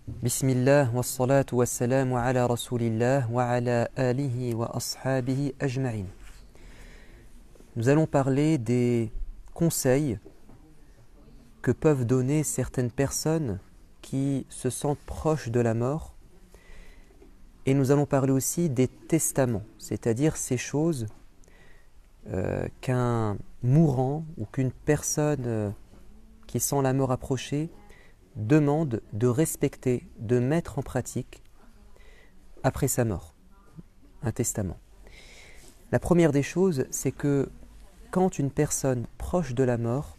Bismillah wa salatu wa salamu ala rasulillah wa ala alihi wa ashabihi ajma'in. Nous allons parler des conseils que peuvent donner certaines personnes qui se sentent proches de la mort. Et nous allons parler aussi des testaments, c'est-à-dire ces choses qu'un mourant ou qu'une personne qui sent la mort approcher demande de respecter, de mettre en pratique après sa mort, un testament. La première des choses, c'est que quand une personne proche de la mort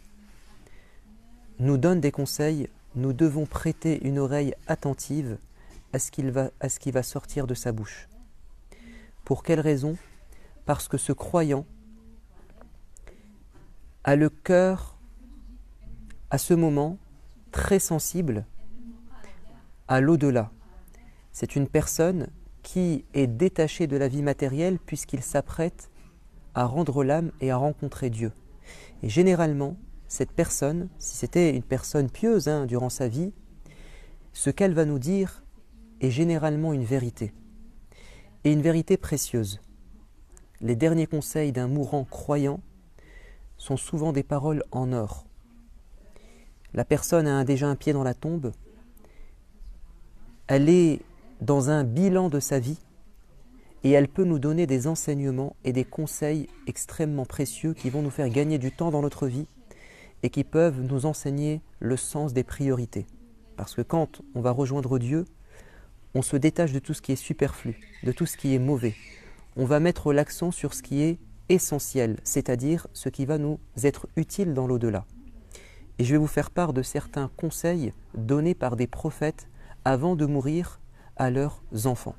nous donne des conseils, nous devons prêter une oreille attentive à ce qui va sortir de sa bouche. Pour quelle raison? Parce que ce croyant a le cœur, à ce moment, très sensible à l'au-delà. C'est une personne qui est détachée de la vie matérielle puisqu'il s'apprête à rendre l'âme et à rencontrer Dieu. Et généralement, cette personne, si c'était une personne pieuse durant sa vie, ce qu'elle va nous dire est généralement une vérité. Et une vérité précieuse. Les derniers conseils d'un mourant croyant sont souvent des paroles en or. La personne a déjà un pied dans la tombe, elle est dans un bilan de sa vie et elle peut nous donner des enseignements et des conseils extrêmement précieux qui vont nous faire gagner du temps dans notre vie et qui peuvent nous enseigner le sens des priorités. Parce que quand on va rejoindre Dieu, on se détache de tout ce qui est superflu, de tout ce qui est mauvais. On va mettre l'accent sur ce qui est essentiel, c'est-à-dire ce qui va nous être utile dans l'au-delà. Et je vais vous faire part de certains conseils donnés par des prophètes avant de mourir à leurs enfants.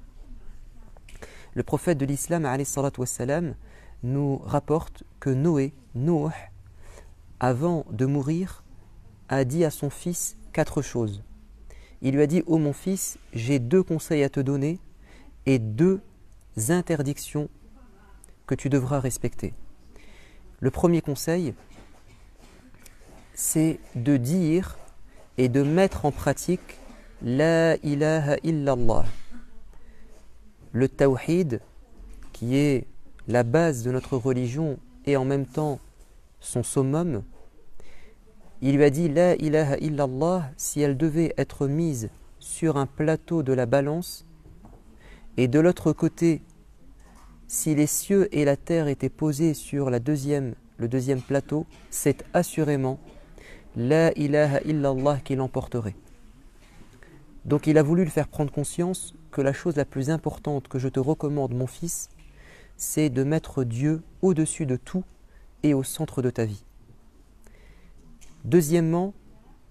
Le prophète de l'islam, alayhi salatu wassalam, nous rapporte que Noé, avant de mourir, a dit à son fils 4 choses. Il lui a dit: ô mon fils, j'ai 2 conseils à te donner et 2 interdictions que tu devras respecter. Le premier conseil, c'est de dire et de mettre en pratique La ilaha illallah. Le tawhid, qui est la base de notre religion et en même temps son summum, il lui a dit La ilaha illallah, si elle devait être mise sur un plateau de la balance, et de l'autre côté, si les cieux et la terre étaient posés sur le deuxième plateau, c'est assurément La ilaha illallah qui l'emporterait. Donc il a voulu le faire prendre conscience que la chose la plus importante que je te recommande, mon fils, c'est de mettre Dieu au-dessus de tout et au centre de ta vie. Deuxièmement,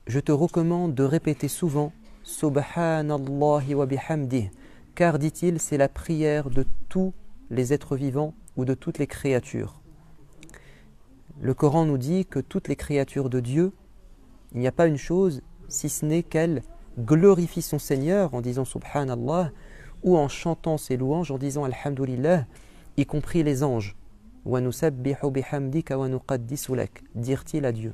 je te recommande de répéter souvent Subhanallahi wa bihamdih, car, dit-il, c'est la prière de tous les êtres vivants ou de toutes les créatures. Le Coran nous dit que toutes les créatures de Dieu, il n'y a pas une chose si ce n'est qu'elle glorifie son Seigneur en disant Subhanallah ou en chantant ses louanges en disant Alhamdulillah, y compris les anges. Wa nusabbihu bihamdika wa nuqaddisu lak, dirent-ils à Dieu.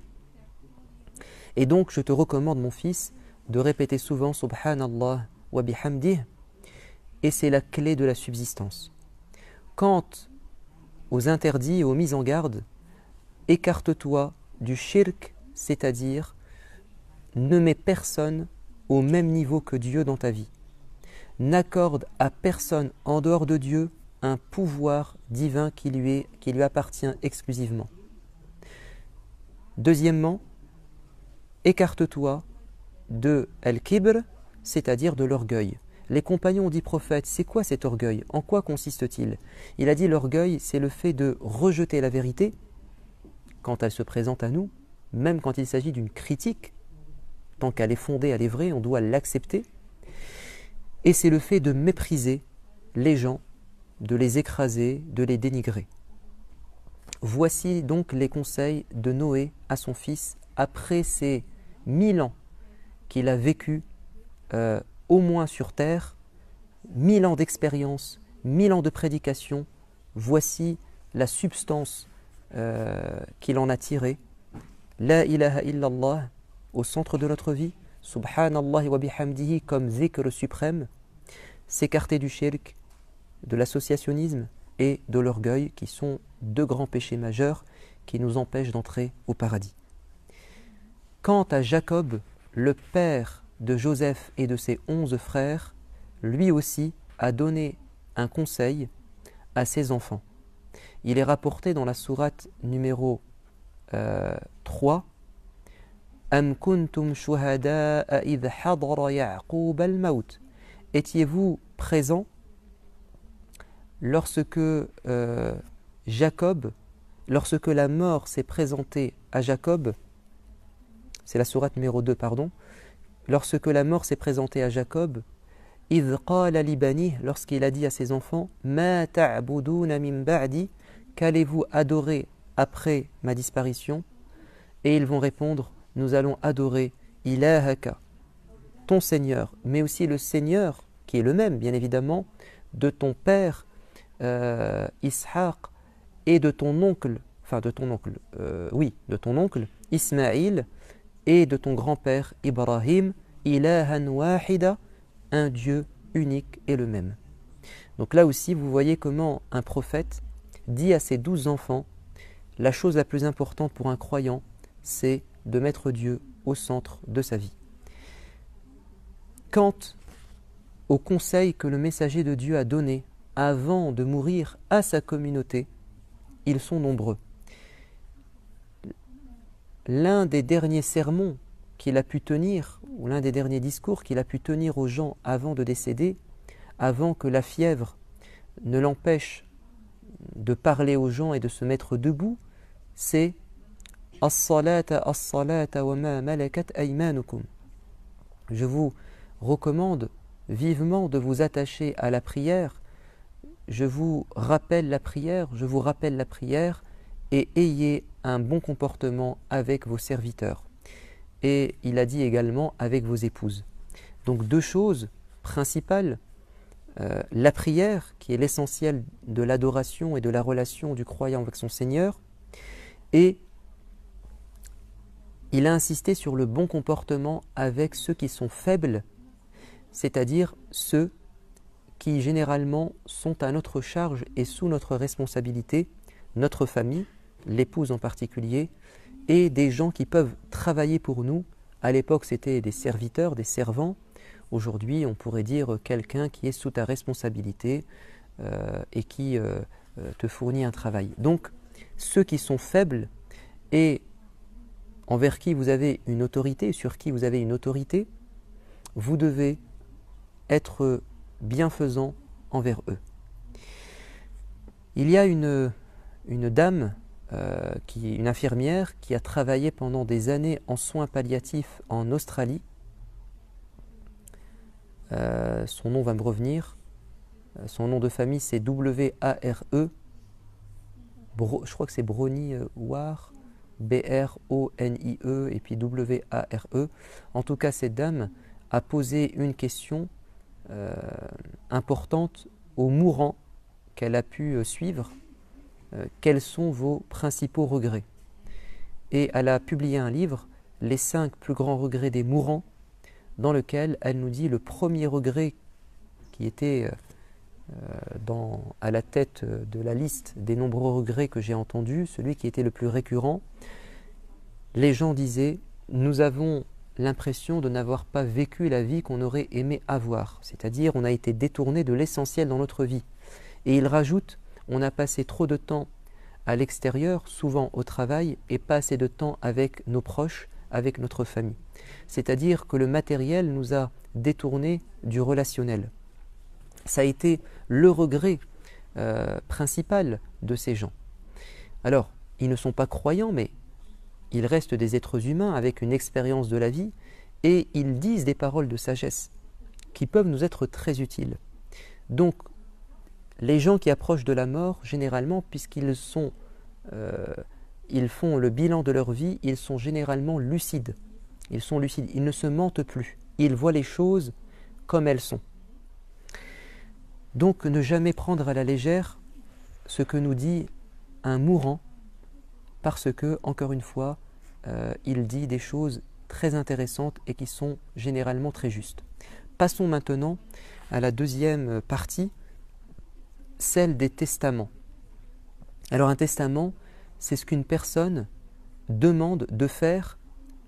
Et donc je te recommande, mon fils, de répéter souvent Subhanallah wa bihamdih, et c'est la clé de la subsistance. Quant aux interdits et aux mises en garde, écarte-toi du shirk, c'est-à-dire ne mets personne au même niveau que Dieu dans ta vie. N'accorde à personne en dehors de Dieu un pouvoir divin qui lui appartient exclusivement. Deuxièmement, écarte-toi de al-kibr, c'est-à-dire de l'orgueil. Les compagnons ont dit prophète, c'est quoi cet orgueil? En quoi consiste-t-il? Il a dit l'orgueil, c'est le fait de rejeter la vérité quand elle se présente à nous, même quand il s'agit d'une critique. Tant qu'elle est fondée, elle est vraie, on doit l'accepter. Et c'est le fait de mépriser les gens, de les écraser, de les dénigrer. Voici donc les conseils de Noé à son fils après ces 1000 ans qu'il a vécu au moins sur terre, 1000 ans d'expérience, 1000 ans de prédication. Voici la substance qu'il en a tirée. La ilaha illallah au centre de notre vie, Subhanallah wa bihamdihi comme zikr suprême, s'écarter du shirk, de l'associationnisme et de l'orgueil, qui sont deux grands péchés majeurs qui nous empêchent d'entrer au paradis. Quant à Jacob, le père de Joseph et de ses 11 frères, lui aussi a donné un conseil à ses enfants. Il est rapporté dans la sourate numéro 3, Am kuntum shuhada'a idh hadara Ya'qub al-maut. Étiez-vous présents lorsque lorsque la mort s'est présentée à Jacob, c'est la sourate numéro 2, pardon, lorsque la mort s'est présentée à Jacob, idh qala li banihi, lorsqu'il a dit à ses enfants, ma ta'buduna min ba'di, qu'allez-vous adorer après ma disparition? Et ils vont répondre, nous allons adorer ilahaka, ton Seigneur, mais aussi le Seigneur, qui est le même, bien évidemment, de ton père Ishaq et de ton oncle, de ton oncle Ismaïl et de ton grand-père Ibrahim, ilahan wahida, un Dieu unique et le même. Donc là aussi, vous voyez comment un prophète dit à ses 12 enfants, la chose la plus importante pour un croyant, c'est de mettre Dieu au centre de sa vie. Quant au conseil que le messager de Dieu a donné avant de mourir à sa communauté, ils sont nombreux. L'un des derniers sermons qu'il a pu tenir, ou l'un des derniers discours qu'il a pu tenir aux gens avant de décéder, avant que la fièvre ne l'empêche de parler aux gens et de se mettre debout, c'est « As-salata, as-salata wa ma malakat aymanukum » Je vous recommande vivement de vous attacher à la prière. Je vous rappelle la prière, et ayez un bon comportement avec vos serviteurs. Et il a dit également avec vos épouses. Donc deux choses principales, la prière, qui est l'essentiel de l'adoration et de la relation du croyant avec son Seigneur, et il a insisté sur le bon comportement avec ceux qui sont faibles, c'est-à-dire ceux qui généralement sont à notre charge et sous notre responsabilité, notre famille, l'épouse en particulier, et des gens qui peuvent travailler pour nous. À l'époque, c'était des serviteurs, des servants. Aujourd'hui, on pourrait dire quelqu'un qui est sous ta responsabilité et qui te fournit un travail. Donc, ceux qui sont faibles et envers qui vous avez une autorité, sur qui vous avez une autorité, vous devez être bienfaisant envers eux. Il y a une dame, une infirmière, qui a travaillé pendant des années en soins palliatifs en Australie. Son nom va me revenir. Son nom de famille, c'est W-A-R-E. Je crois que c'est Brony War, B-R-O-N-I-E, et puis W-A-R-E. En tout cas, cette dame a posé une question importante aux mourants qu'elle a pu suivre. Quels sont vos principaux regrets? Et elle a publié un livre, Les 5 plus grands regrets des mourants, dans lequel elle nous dit le premier regret qui était à la tête de la liste des nombreux regrets que j'ai entendus, celui qui était le plus récurrent. Les gens disaient, nous avons l'impression de n'avoir pas vécu la vie qu'on aurait aimé avoir, c'est-à-dire on a été détourné de l'essentiel dans notre vie. Et il rajoute, on a passé trop de temps à l'extérieur, souvent au travail, et pas assez de temps avec nos proches, avec notre famille. C'est-à-dire que le matériel nous a détournés du relationnel. Ça a été le regret principal de ces gens. Alors, ils ne sont pas croyants, mais ils restent des êtres humains avec une expérience de la vie, et ils disent des paroles de sagesse qui peuvent nous être très utiles. Donc, les gens qui approchent de la mort, généralement, puisqu'ils ils font le bilan de leur vie, ils sont généralement lucides. Ils sont lucides, ils ne se mentent plus. Ils voient les choses comme elles sont. Donc, ne jamais prendre à la légère ce que nous dit un mourant, parce que, encore une fois, il dit des choses très intéressantes et qui sont généralement très justes. Passons maintenant à la deuxième partie, celle des testaments. Alors un testament, c'est ce qu'une personne demande de faire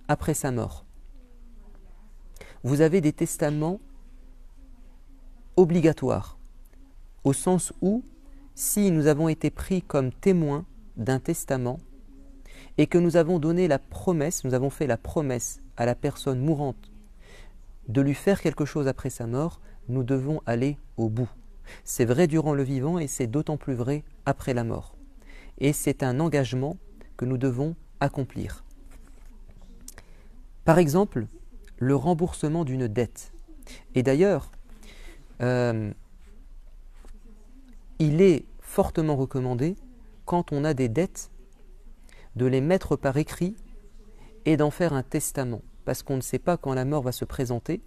après sa mort. Vous avez des testaments obligatoires, au sens où, si nous avons été pris comme témoins d'un testament et que nous avons donné la promesse, nous avons fait la promesse à la personne mourante de lui faire quelque chose après sa mort, nous devons aller au bout. C'est vrai durant le vivant et c'est d'autant plus vrai après la mort. Et c'est un engagement que nous devons accomplir. Par exemple, le remboursement d'une dette. Et d'ailleurs, il est fortement recommandé, quand on a des dettes, de les mettre par écrit et d'en faire un testament, parce qu'on ne sait pas quand la mort va se présenter,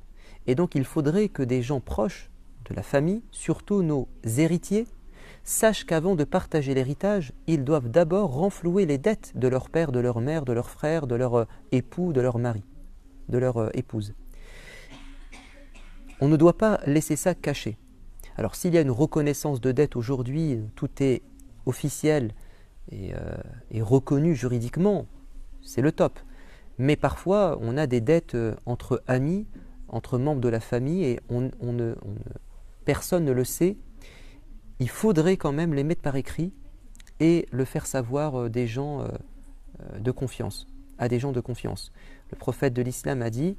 et donc il faudrait que des gens proches de la famille, surtout nos héritiers, sachent qu'avant de partager l'héritage, ils doivent d'abord renflouer les dettes de leur père, de leur mère, de leur frère, de leur époux, de leur mari, de leur épouse. On ne doit pas laisser ça caché. Alors s'il y a une reconnaissance de dette aujourd'hui, tout est officiel et reconnu juridiquement, c'est le top. Mais parfois, on a des dettes entre amis, entre membres de la famille, et personne ne le sait. Il faudrait quand même les mettre par écrit et le faire savoir des gens de confiance, à des gens de confiance. Le prophète de l'islam a dit,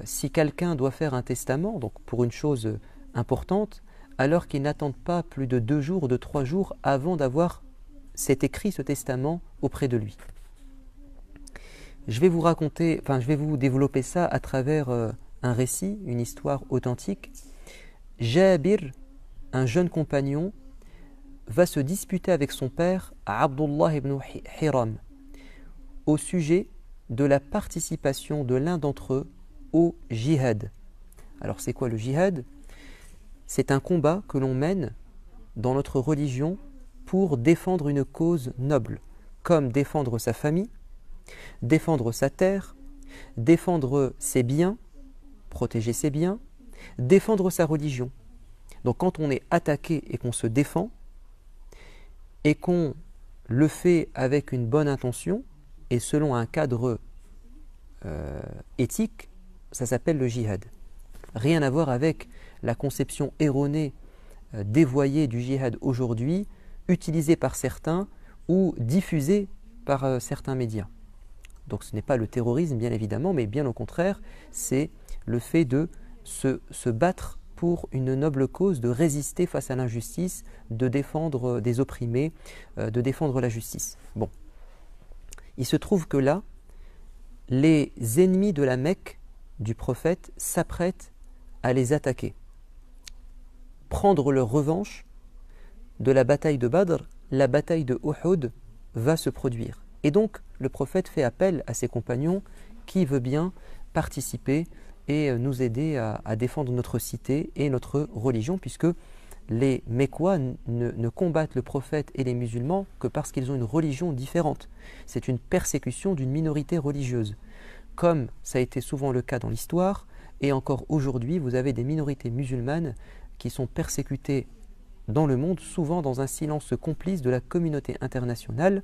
si quelqu'un doit faire un testament, donc pour une chose importante, alors qu'il n'attende pas plus de 2 jours ou de 3 jours avant d'avoir cet écrit, ce testament, auprès de lui. Je vais vous développer ça à travers un récit, une histoire authentique. Jabir, un jeune compagnon, va se disputer avec son père, Abdullah ibn Hiram, au sujet de la participation de l'un d'entre eux au jihad. Alors c'est quoi le jihad? C'est un combat que l'on mène dans notre religion pour défendre une cause noble, comme défendre sa famille, défendre sa terre, défendre ses biens, protéger ses biens, défendre sa religion. Donc quand on est attaqué et qu'on se défend, et qu'on le fait avec une bonne intention, et selon un cadre éthique, ça s'appelle le jihad. Rien à voir avec la conception erronée, dévoyée du jihad aujourd'hui, utilisée par certains ou diffusée par certains médias. Donc ce n'est pas le terrorisme, bien évidemment, mais bien au contraire, c'est le fait de se battre pour une noble cause, de résister face à l'injustice, de défendre des opprimés, de défendre la justice. Bon. Il se trouve que là, les ennemis de la Mecque du prophète s'apprêtent à les attaquer. Prendre leur revanche de la bataille de Badr, la bataille de Uhud va se produire. Et donc, le prophète fait appel à ses compagnons qui veut bien participer et nous aider à défendre notre cité et notre religion, puisque les Mécois ne combattent le prophète et les musulmans que parce qu'ils ont une religion différente. C'est une persécution d'une minorité religieuse. Comme ça a été souvent le cas dans l'histoire, et encore aujourd'hui, vous avez des minorités musulmanes qui sont persécutées dans le monde, souvent dans un silence complice de la communauté internationale,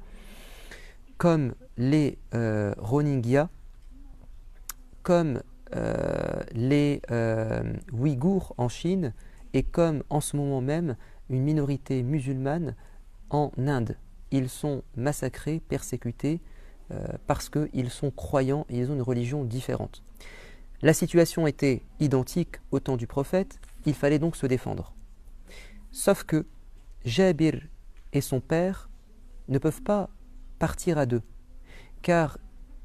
comme les Rohingyas, comme les Ouïghours en Chine, et comme en ce moment même une minorité musulmane en Inde. Ils sont massacrés, persécutés, parce qu'ils sont croyants et ils ont une religion différente. La situation était identique au temps du prophète, il fallait donc se défendre. Sauf que Jabir et son père ne peuvent pas partir à deux, car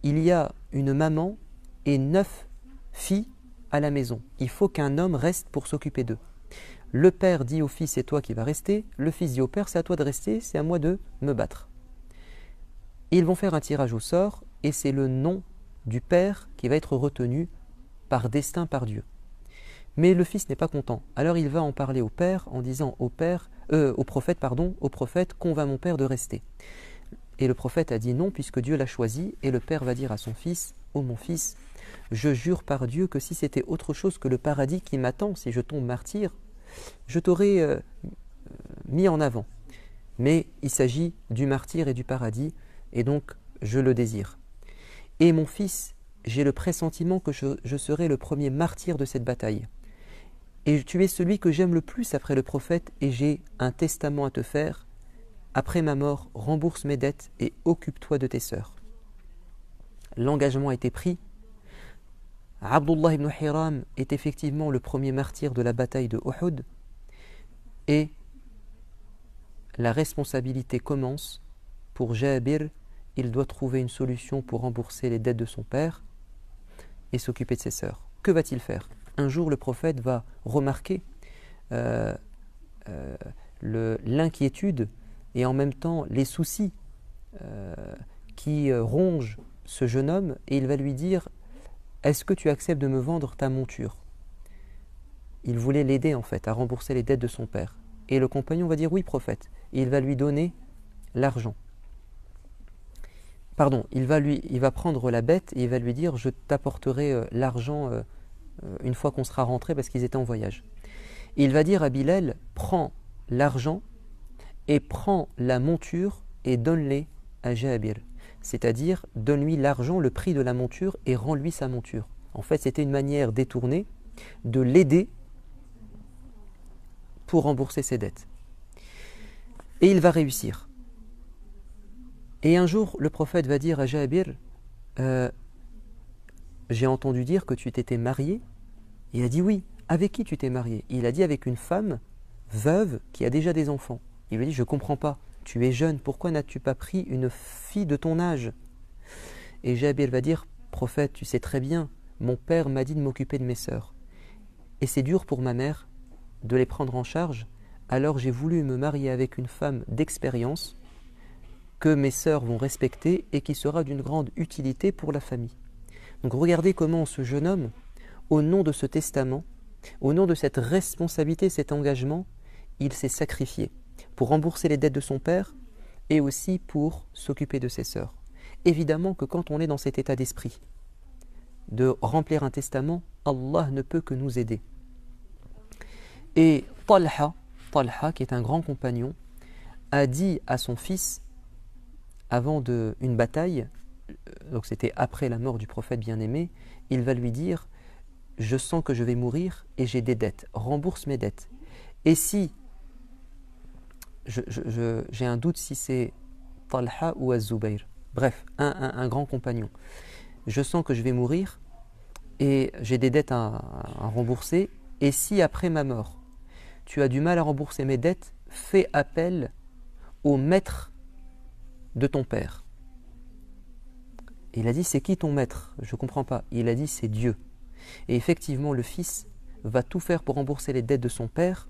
il y a une maman et 9 filles à la maison. Il faut qu'un homme reste pour s'occuper d'eux. Le père dit au fils, c'est toi qui vas rester. Le fils dit au père, c'est à toi de rester, c'est à moi de me battre. Ils vont faire un tirage au sort et c'est le nom du père qui va être retenu par destin, par Dieu. Mais le fils n'est pas content. Alors il va en parler au père en disant au prophète, convainc mon père de rester. Et le prophète a dit non puisque Dieu l'a choisi, et le père va dire à son fils, ô mon fils, je jure par Dieu que si c'était autre chose que le paradis qui m'attend si je tombe martyr, je t'aurais mis en avant. Mais il s'agit du martyr et du paradis, et donc je le désire. Et mon fils, j'ai le pressentiment que je serai le premier martyr de cette bataille. Et tu es celui que j'aime le plus après le prophète, et j'ai un testament à te faire. Après ma mort, rembourse mes dettes et occupe-toi de tes sœurs. L'engagement a été pris. Abdullah ibn Hiram est effectivement le premier martyr de la bataille de Uhud, et la responsabilité commence pour Jabir. Il doit trouver une solution pour rembourser les dettes de son père et s'occuper de ses sœurs. Que va-t-il faire? Un jour, le prophète va remarquer l'inquiétude et en même temps les soucis qui rongent ce jeune homme, et il va lui dire: est-ce que tu acceptes de me vendre ta monture? Il voulait l'aider en fait à rembourser les dettes de son père. Et le compagnon va dire: oui, prophète. Et il va lui donner l'argent. Pardon, il va prendre la bête et il va lui dire: je t'apporterai l'argent une fois qu'on sera rentré, parce qu'ils étaient en voyage. Et il va dire à Bilal: prends l'argent et prends la monture et donne-les à Jabir. C'est-à-dire, donne-lui l'argent, le prix de la monture, et rends-lui sa monture. En fait, c'était une manière détournée de l'aider pour rembourser ses dettes. Et il va réussir. Et un jour, le prophète va dire à Jabir: j'ai entendu dire que tu t'étais marié. Il a dit: oui. Avec qui tu t'es marié? Il a dit: avec une femme veuve qui a déjà des enfants. Il lui dit: je ne comprends pas. Tu es jeune, pourquoi n'as-tu pas pris une fille de ton âge? Et Jabir va dire: prophète, tu sais très bien, mon père m'a dit de m'occuper de mes sœurs. Et c'est dur pour ma mère de les prendre en charge, alors j'ai voulu me marier avec une femme d'expérience que mes sœurs vont respecter et qui sera d'une grande utilité pour la famille. Donc regardez comment ce jeune homme, au nom de ce testament, au nom de cette responsabilité, cet engagement, il s'est sacrifié pour rembourser les dettes de son père et aussi pour s'occuper de ses sœurs. Évidemment que quand on est dans cet état d'esprit de remplir un testament, Allah ne peut que nous aider. Et Talha, qui est un grand compagnon, a dit à son fils, avant une bataille, donc c'était après la mort du prophète bien-aimé, il va lui dire: je sens que je vais mourir et j'ai des dettes, rembourse mes dettes. Et si, j'ai un doute si c'est Talha ou Az-Zubayr, bref, un grand compagnon, je sens que je vais mourir et j'ai des dettes à rembourser, et si après ma mort, tu as du mal à rembourser mes dettes, fais appel au maître de ton père. Et il a dit: c'est qui ton maître? Je ne comprends pas. Il a dit: c'est Dieu. Et effectivement, le fils va tout faire pour rembourser les dettes de son père,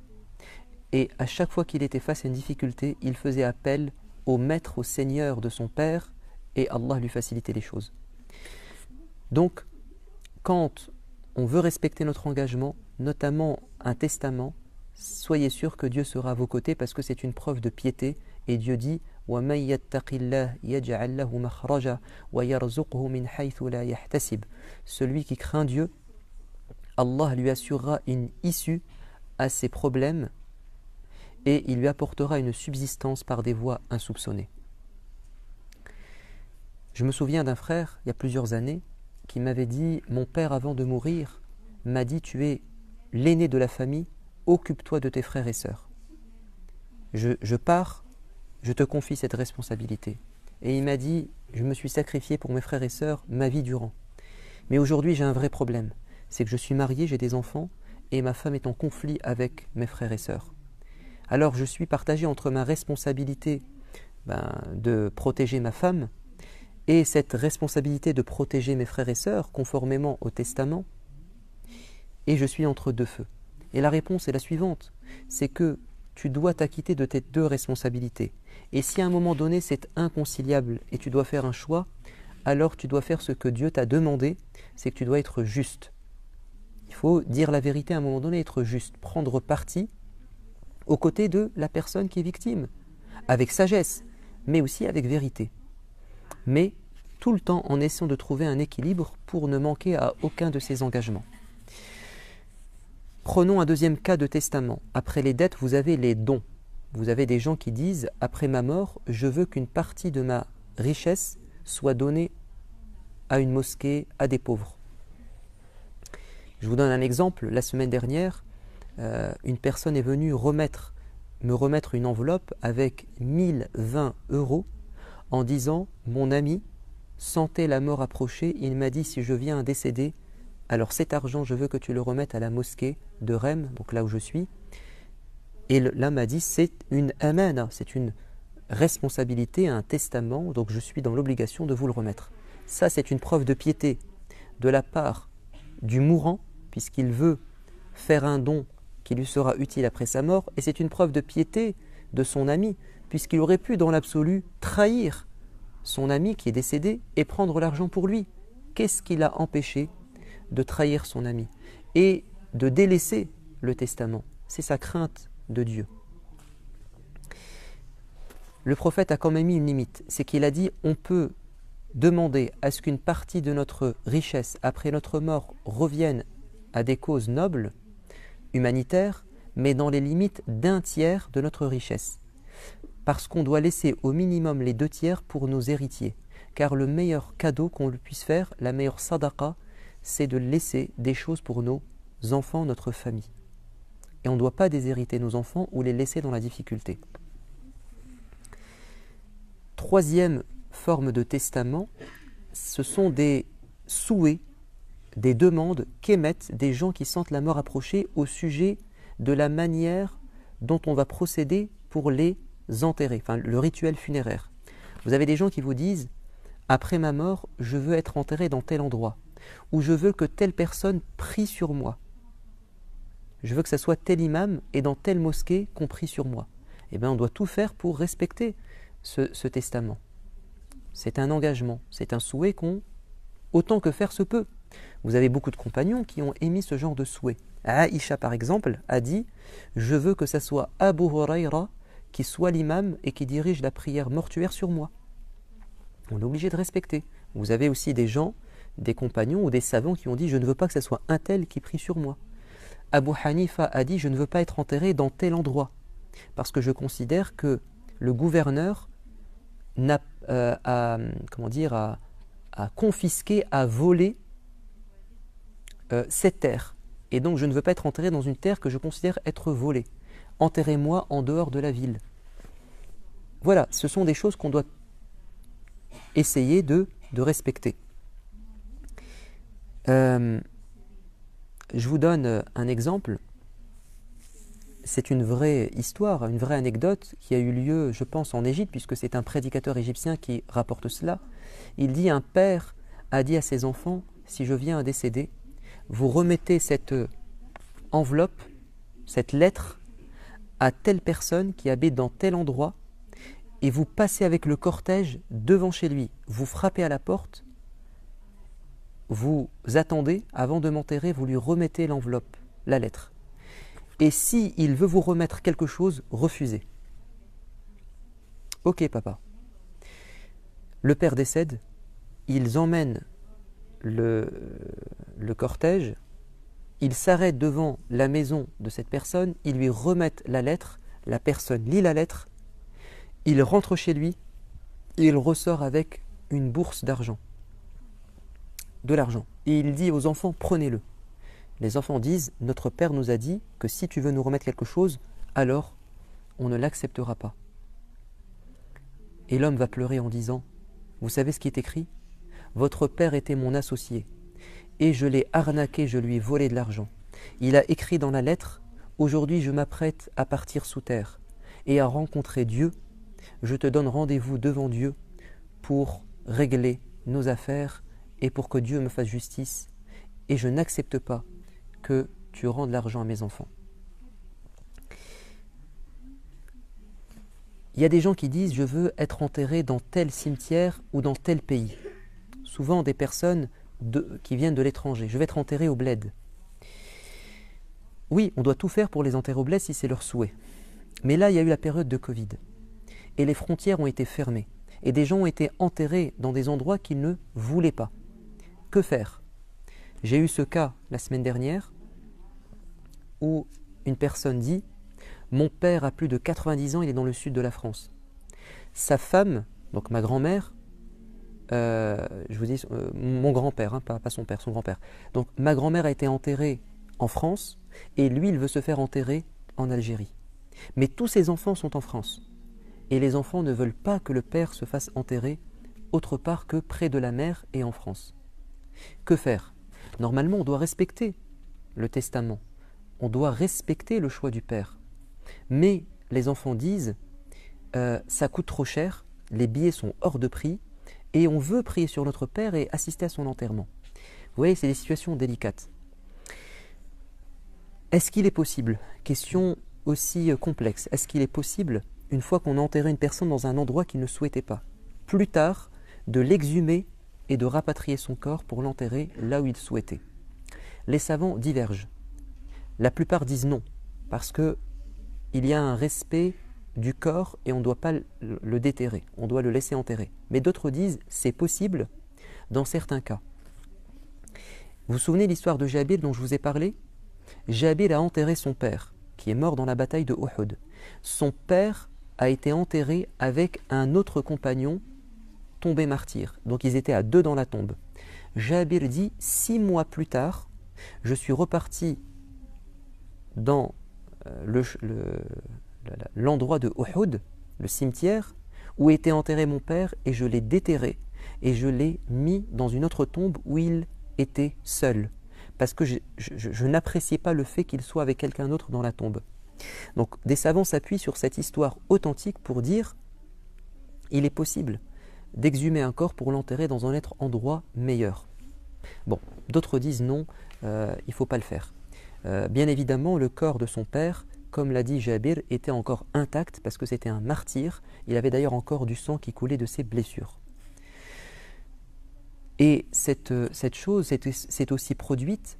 et à chaque fois qu'il était face à une difficulté, il faisait appel au maître, au seigneur de son père, et Allah lui facilitait les choses. Donc, quand on veut respecter notre engagement, notamment un testament, soyez sûr que Dieu sera à vos côtés, parce que c'est une preuve de piété. Et Dieu dit: وَمَنْ يَتَّقِ اللَّهَ يَجْعَلْ لَهُ مَخْرَجًا وَيَرْزُقْهُ مِنْ حَيْثُ لَا يَحْتَسِبُ. Celui qui craint Dieu, Allah lui assurera une issue à ses problèmes et il lui apportera une subsistance par des voies insoupçonnées. Je me souviens d'un frère, il y a plusieurs années, qui m'avait dit: mon père, avant de mourir, m'a dit: tu es l'aîné de la famille, occupe-toi de tes frères et sœurs. Je pars, je te confie cette responsabilité. Et il m'a dit: je me suis sacrifié pour mes frères et sœurs ma vie durant. Mais aujourd'hui, j'ai un vrai problème. C'est que je suis marié, j'ai des enfants, et ma femme est en conflit avec mes frères et sœurs. Alors je suis partagé entre ma responsabilité de protéger ma femme et cette responsabilité de protéger mes frères et sœurs conformément au testament, et je suis entre deux feux. Et la réponse est la suivante, c'est que tu dois t'acquitter de tes deux responsabilités. Et si à un moment donné c'est inconciliable et tu dois faire un choix, alors tu dois faire ce que Dieu t'a demandé, c'est que tu dois être juste. Il faut dire la vérité à un moment donné, être juste, prendre parti aux côtés de la personne qui est victime, avec sagesse, mais aussi avec vérité. Mais tout le temps en essayant de trouver un équilibre pour ne manquer à aucun de ses engagements. Prenons un deuxième cas de testament. Après les dettes, vous avez les dons. Vous avez des gens qui disent « Après ma mort, je veux qu'une partie de ma richesse soit donnée à une mosquée, à des pauvres. » Je vous donne un exemple. La semaine dernière, une personne est venue me remettre une enveloppe avec 1020 € en disant « Mon ami sentait la mort approcher, il m'a dit si je viens à décéder, alors cet argent, je veux que tu le remettes à la mosquée de Rem, donc là où je suis. » Et là m'a dit c'est une amana, c'est une responsabilité, un testament, donc je suis dans l'obligation de vous le remettre. Ça, c'est une preuve de piété de la part du mourant, puisqu'il veut faire un don qui lui sera utile après sa mort, et c'est une preuve de piété de son ami, puisqu'il aurait pu, dans l'absolu, trahir son ami qui est décédé et prendre l'argent pour lui. Qu'est-ce qui l'a empêché de trahir son ami et de délaisser le testament? C'est sa crainte de Dieu. Le prophète a quand même mis une limite, c'est qu'il a dit on peut demander à ce qu'une partie de notre richesse après notre mort revienne à des causes nobles, humanitaires, mais dans les limites d'un tiers de notre richesse. Parce qu'on doit laisser au minimum les 2/3 pour nos héritiers. Car le meilleur cadeau qu'on puisse faire, la meilleure sadaqa, c'est de laisser des choses pour nos enfants, notre famille. Et on ne doit pas déshériter nos enfants ou les laisser dans la difficulté. Troisième forme de testament, ce sont des souhaits, des demandes qu'émettent des gens qui sentent la mort approcher au sujet de la manière dont on va procéder pour les enterrer, enfin le rituel funéraire. Vous avez des gens qui vous disent « Après ma mort, je veux être enterré dans tel endroit » ou « Je veux que telle personne prie sur moi ». Je veux que ce soit tel imam et dans telle mosquée qu'on prie sur moi. Eh bien, on doit tout faire pour respecter ce testament. C'est un engagement, c'est un souhait autant que faire se peut. Vous avez beaucoup de compagnons qui ont émis ce genre de souhait. Aïcha, par exemple, a dit « Je veux que ce soit Abu Huraira qui soit l'imam et qui dirige la prière mortuaire sur moi. » On est obligé de respecter. Vous avez aussi des gens, des compagnons ou des savants qui ont dit « Je ne veux pas que ce soit un tel qui prie sur moi. » Abu Hanifa a dit « Je ne veux pas être enterré dans tel endroit parce que je considère que le gouverneur a confisqué, a volé cette terre. Et donc je ne veux pas être enterré dans une terre que je considère être volée. Enterrez-moi en dehors de la ville. » Voilà, ce sont des choses qu'on doit essayer de respecter. Je vous donne un exemple. C'est une vraie histoire, une vraie anecdote qui a eu lieu, je pense, en Égypte, puisque c'est un prédicateur égyptien qui rapporte cela. Il dit, un père a dit à ses enfants, si je viens à décéder, vous remettez cette enveloppe, cette lettre, à telle personne qui habite dans tel endroit, et vous passez avec le cortège devant chez lui. Vous frappez à la porte, vous attendez, avant de m'enterrer, vous lui remettez l'enveloppe, la lettre. Et si il veut vous remettre quelque chose, refusez. Ok, papa. Le père décède, ils emmènent le cortège, ils s'arrêtent devant la maison de cette personne, ils lui remettent la lettre, la personne lit la lettre, il rentre chez lui et il ressort avec une bourse d'argent. De l'argent. Et il dit aux enfants, prenez-le. Les enfants disent, notre père nous a dit que si tu veux nous remettre quelque chose, alors on ne l'acceptera pas. Et l'homme va pleurer en disant, vous savez ce qui est écrit? Votre père était mon associé, et je l'ai arnaqué, je lui ai volé de l'argent. Il a écrit dans la lettre, aujourd'hui je m'apprête à partir sous terre et à rencontrer Dieu. Je te donne rendez-vous devant Dieu pour régler nos affaires et pour que Dieu me fasse justice, et je n'accepte pas que tu rendes l'argent à mes enfants. Il y a des gens qui disent « je veux être enterré dans tel cimetière ou dans tel pays ». Souvent des personnes qui viennent de l'étranger. « Je vais être enterré au bled ». Oui, on doit tout faire pour les enterrer au bled si c'est leur souhait. Mais là, il y a eu la période de Covid. Et les frontières ont été fermées. Et des gens ont été enterrés dans des endroits qu'ils ne voulaient pas. Que faire? J'ai eu ce cas la semaine dernière où une personne dit « Mon père a plus de 90 ans, il est dans le sud de la France. Sa femme, donc ma grand-mère, je vous dis mon grand-père, hein, pas son père, son grand-père. Donc ma grand-mère a été enterrée en France et lui, il veut se faire enterrer en Algérie. Mais tous ses enfants sont en France. Et les enfants ne veulent pas que le père se fasse enterrer autre part que près de la mer et en France. Que faire? Normalement, on doit respecter le testament. On doit respecter le choix du père. Mais les enfants disent ça coûte trop cher, les billets sont hors de prix et on veut prier sur notre père et assister à son enterrement. Vous voyez, c'est des situations délicates. Est-ce qu'il est possible, question aussi complexe, est-ce qu'il est possible, une fois qu'on a enterré une personne dans un endroit qu'il ne souhaitait pas, plus tard, de l'exhumer et de rapatrier son corps pour l'enterrer là où il souhaitait? Les savants divergent. La plupart disent non, parce qu'il y a un respect du corps et on ne doit pas le déterrer, on doit le laisser enterrer. Mais d'autres disent c'est possible dans certains cas. Vous vous souvenez l'histoire de Jabir dont je vous ai parlé? Jabir a enterré son père, qui est mort dans la bataille de Uhud. Son père a été enterré avec un autre compagnon tombé martyr. Donc ils étaient à deux dans la tombe. Jabir dit 6 mois plus tard, je suis reparti dans l'endroit de Uhud, le cimetière, où était enterré mon père, et je l'ai déterré, et je l'ai mis dans une autre tombe où il était seul, parce que je n'appréciais pas le fait qu'il soit avec quelqu'un d'autre dans la tombe. Donc des savants s'appuient sur cette histoire authentique pour dire il est possible d'exhumer un corps pour l'enterrer dans un autre endroit meilleur. Bon, d'autres disent non, il ne faut pas le faire. Bien évidemment, le corps de son père, comme l'a dit Jabir, était encore intact parce que c'était un martyr. Il avait d'ailleurs encore du sang qui coulait de ses blessures. Et cette chose s'est aussi produite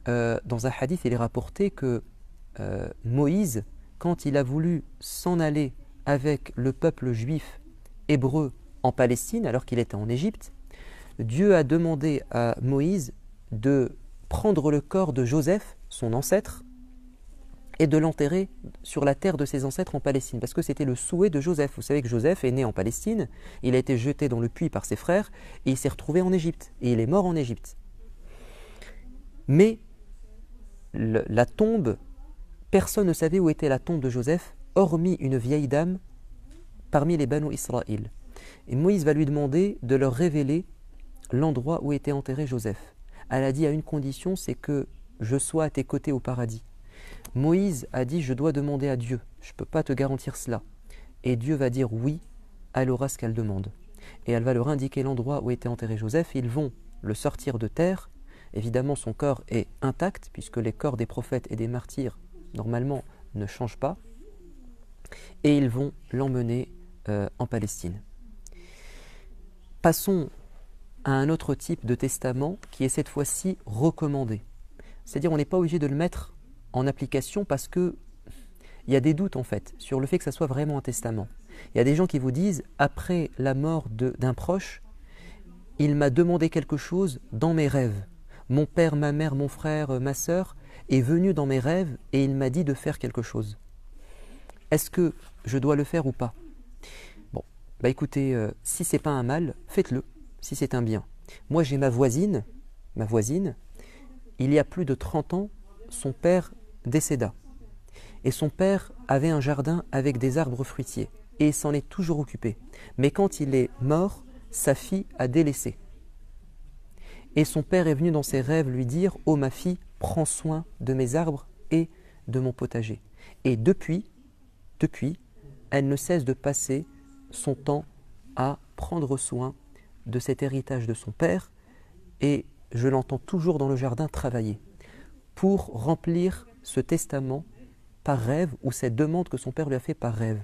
dans un hadith. Il est rapporté que Moïse, quand il a voulu s'en aller avec le peuple juif hébreu en Palestine, alors qu'il était en Égypte, Dieu a demandé à Moïse de prendre le corps de Joseph, son ancêtre, et de l'enterrer sur la terre de ses ancêtres en Palestine, parce que c'était le souhait de Joseph. Vous savez que Joseph est né en Palestine, il a été jeté dans le puits par ses frères, et il s'est retrouvé en Égypte, et il est mort en Égypte. Mais la tombe, personne ne savait où était la tombe de Joseph, hormis une vieille dame parmi les Banu Israël. Et Moïse va lui demander de leur révéler l'endroit où était enterré Joseph. Elle a dit à une condition, c'est que je sois à tes côtés au paradis. Moïse a dit, je dois demander à Dieu, je ne peux pas te garantir cela. Et Dieu va dire oui, elle aura ce qu'elle demande. Et elle va leur indiquer l'endroit où était enterré Joseph, ils vont le sortir de terre. Évidemment, son corps est intact, puisque les corps des prophètes et des martyrs, normalement, ne changent pas. Et ils vont l'emmener en Palestine. Passons à un autre type de testament qui est cette fois-ci recommandé. C'est-à-dire on n'est pas obligé de le mettre en application parce qu'il y a des doutes en fait sur le fait que ça soit vraiment un testament. Il y a des gens qui vous disent après la mort d'un proche, il m'a demandé quelque chose dans mes rêves. Mon père, ma mère, mon frère, ma sœur est venu dans mes rêves et il m'a dit de faire quelque chose. Est-ce que je dois le faire ou pas? Bon, bah écoutez, si c'est pas un mal, faites-le. Si c'est un bien. Moi j'ai ma voisine, il y a plus de 30 ans, son père décéda. Et son père avait un jardin avec des arbres fruitiers. Et il s'en est toujours occupé. Mais quand il est mort, sa fille a délaissé. Et son père est venu dans ses rêves lui dire « Oh ma fille, prends soin de mes arbres et de mon potager. » Et depuis, elle ne cesse de passer son temps à prendre soin de cet héritage de son père, et je l'entends toujours dans le jardin travailler pour remplir ce testament par rêve, ou cette demande que son père lui a fait par rêve.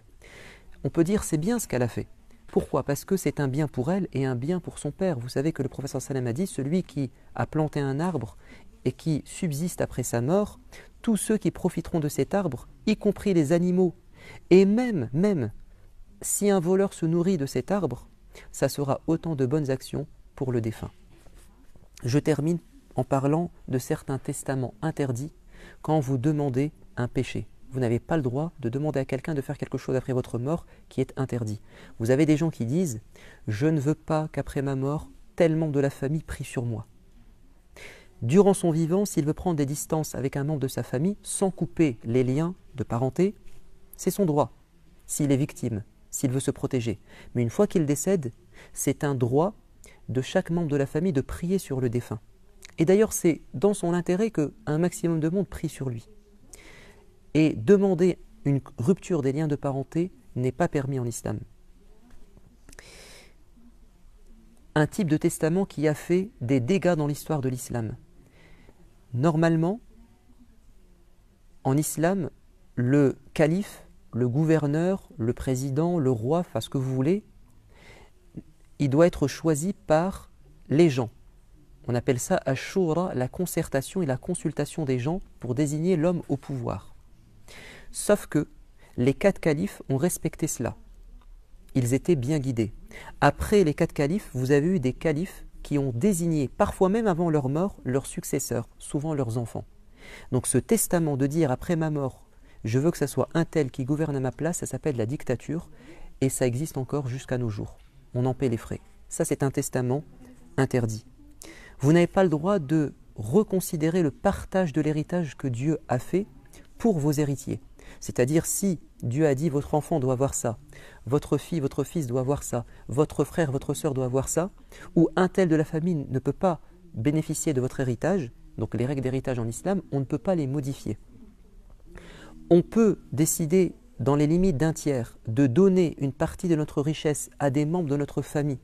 On peut dire c'est bien ce qu'elle a fait. Pourquoi? Parce que c'est un bien pour elle et un bien pour son père. Vous savez que le prophète sallam a dit, celui qui a planté un arbre et qui subsiste après sa mort, tous ceux qui profiteront de cet arbre, y compris les animaux, et même si un voleur se nourrit de cet arbre, ça sera autant de bonnes actions pour le défunt. Je termine en parlant de certains testaments interdits quand vous demandez un péché. Vous n'avez pas le droit de demander à quelqu'un de faire quelque chose après votre mort qui est interdit. Vous avez des gens qui disent « Je ne veux pas qu'après ma mort, tel membre de la famille prie sur moi ». Durant son vivant, s'il veut prendre des distances avec un membre de sa famille sans couper les liens de parenté, c'est son droit, s'il est victime, s'il veut se protéger. Mais une fois qu'il décède, c'est un droit de chaque membre de la famille de prier sur le défunt. Et d'ailleurs, c'est dans son intérêt qu'un maximum de monde prie sur lui. Et demander une rupture des liens de parenté n'est pas permis en islam. Un type de testament qui a fait des dégâts dans l'histoire de l'islam. Normalement, en islam, le calife, le gouverneur, le président, le roi, enfin ce que vous voulez, il doit être choisi par les gens. On appelle ça ash-shura, la concertation et la consultation des gens pour désigner l'homme au pouvoir. Sauf que les 4 califes ont respecté cela. Ils étaient bien guidés. Après les 4 califes, vous avez eu des califes qui ont désigné, parfois même avant leur mort, leurs successeurs, souvent leurs enfants. Donc ce testament de dire après ma mort, je veux que ce soit un tel qui gouverne à ma place, ça s'appelle la dictature et ça existe encore jusqu'à nos jours. On en paie les frais. Ça, c'est un testament interdit. Vous n'avez pas le droit de reconsidérer le partage de l'héritage que Dieu a fait pour vos héritiers. C'est-à-dire si Dieu a dit votre enfant doit avoir ça, votre fille, votre fils doit avoir ça, votre frère, votre sœur doit avoir ça, ou un tel de la famille ne peut pas bénéficier de votre héritage, donc les règles d'héritage en islam, on ne peut pas les modifier. On peut décider dans les limites d'un tiers de donner une partie de notre richesse à des membres de notre famille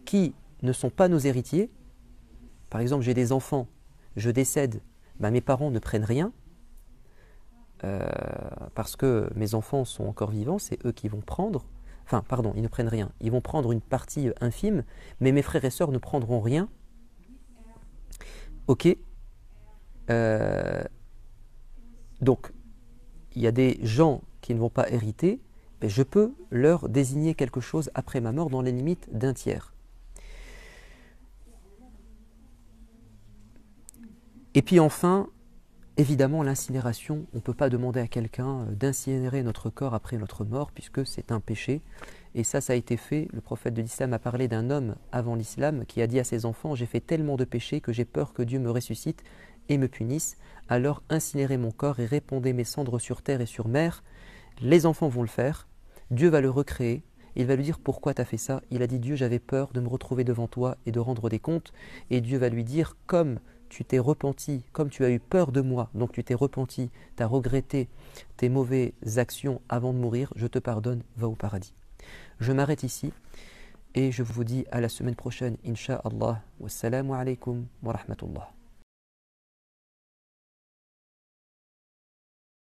qui ne sont pas nos héritiers. Par exemple, j'ai des enfants, je décède, mes parents ne prennent rien, parce que mes enfants sont encore vivants, c'est eux qui vont prendre, ils ne prennent rien, ils vont prendre une partie infime, mais mes frères et sœurs ne prendront rien. Ok. Donc, il y a des gens qui ne vont pas hériter, mais je peux leur désigner quelque chose après ma mort dans les limites d'un tiers. Et puis enfin, évidemment, l'incinération, on ne peut pas demander à quelqu'un d'incinérer notre corps après notre mort, puisque c'est un péché. Et ça a été fait. Le prophète de l'islam a parlé d'un homme avant l'islam qui a dit à ses enfants « J'ai fait tellement de péchés que j'ai peur que Dieu me ressuscite et me punisse. Alors incinérez mon corps et répandez mes cendres sur terre et sur mer. » Les enfants vont le faire. Dieu va le recréer. Il va lui dire « Pourquoi tu as fait ça ?» Il a dit « Dieu, j'avais peur de me retrouver devant toi et de rendre des comptes. » Et Dieu va lui dire « Comme tu t'es repenti, comme tu as eu peur de moi, donc tu t'es repenti, tu as regretté tes mauvaises actions avant de mourir, je te pardonne, va au paradis. » Je m'arrête ici et je vous dis à la semaine prochaine, Inch'Allah. Wassalamu alaikum wa rahmatullah.